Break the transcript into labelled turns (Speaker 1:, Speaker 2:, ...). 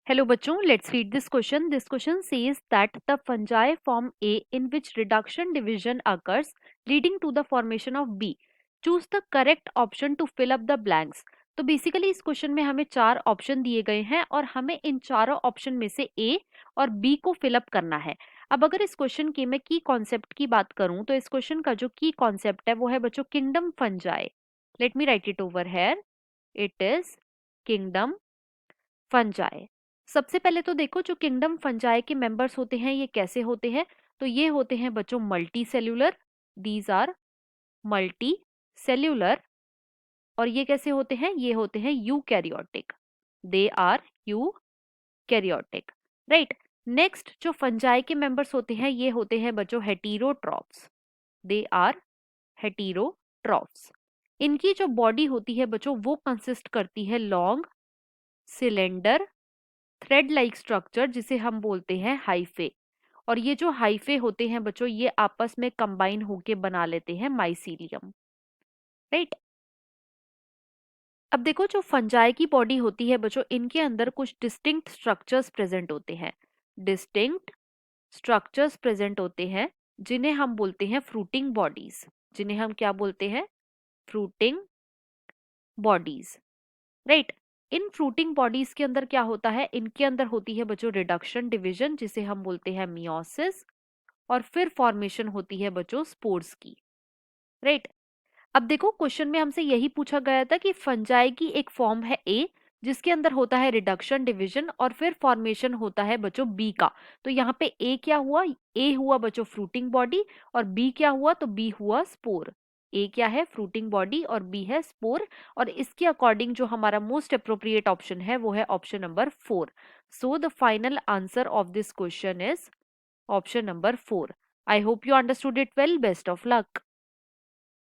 Speaker 1: Hello बच्चों, let's read this question. This question says that the fungi form A in which reduction division occurs leading to the formation of B. Choose the correct option to fill up the blanks. तो basically इस question में हमें चार option दिए गए हैं और हमें इन चारों ऑप्शन में से A और B को फिलअप करना है। अब अगर इस क्वेश्चन की मैं की कॉन्सेप्ट की बात करूं तो इस क्वेश्चन का जो की कॉन्सेप्ट है वो है बच्चों kingdom fungi. Let me right it over here. It is kingdom fungi. सबसे पहले तो देखो जो किंगडम फंजाई के मेंबर्स होते हैं ये कैसे होते हैं। तो ये होते हैं बच्चों multicellular. These are multicellular. और ये कैसे होते हैं, ये होते हैं eukaryotic. They are eukaryotic, right. Next जो फंजाई के मेंबर्स होते हैं ये होते हैं बच्चों हेटेरोट्रॉफ्स। They are heterotrophs. इनकी जो बॉडी होती है बच्चों वो कंसिस्ट करती है long cylinder thread like structure जिसे हम बोलते हैं हाइफे। और ये जो हाइफे होते हैं बच्चों ये आपस में कंबाइन होके बना लेते हैं माइसीलियम, राइट। अब देखो जो फंजाई की बॉडी होती है बच्चों इनके अंदर कुछ डिस्टिंक्ट स्ट्रक्चर्स प्रेजेंट होते हैं। डिस्टिंक्ट स्ट्रक्चर्स प्रेजेंट होते हैं जिन्हें हम बोलते हैं फ्रूटिंग बॉडीज। जिन्हें हम क्या बोलते हैं, फ्रूटिंग बॉडीज, राइट। इन फ्रूटिंग बॉडीज के अंदर क्या होता है, इनके अंदर होती है बच्चों रिडक्शन डिवीजन जिसे हम बोलते हैं मियोसिस। और फिर फॉर्मेशन होती है बच्चों स्पोर्स की, राइट। अब देखो क्वेश्चन में हमसे यही पूछा गया था कि फंजाई की एक फॉर्म है ए जिसके अंदर होता है रिडक्शन डिवीजन और फिर फॉर्मेशन होता है बच्चों बी का। तो यहाँ पे ए क्या हुआ, ए हुआ बच्चों फ्रूटिंग बॉडी और बी क्या हुआ, तो बी हुआ स्पोर। ए क्या है फ्रूटिंग बॉडी और बी है स्पोर। और इसके अकॉर्डिंग जो हमारा मोस्ट अप्रोप्रिएट ऑप्शन है वो है option number 4। So the final answer of this question is option number 4. I hope you understood it well. Best of luck.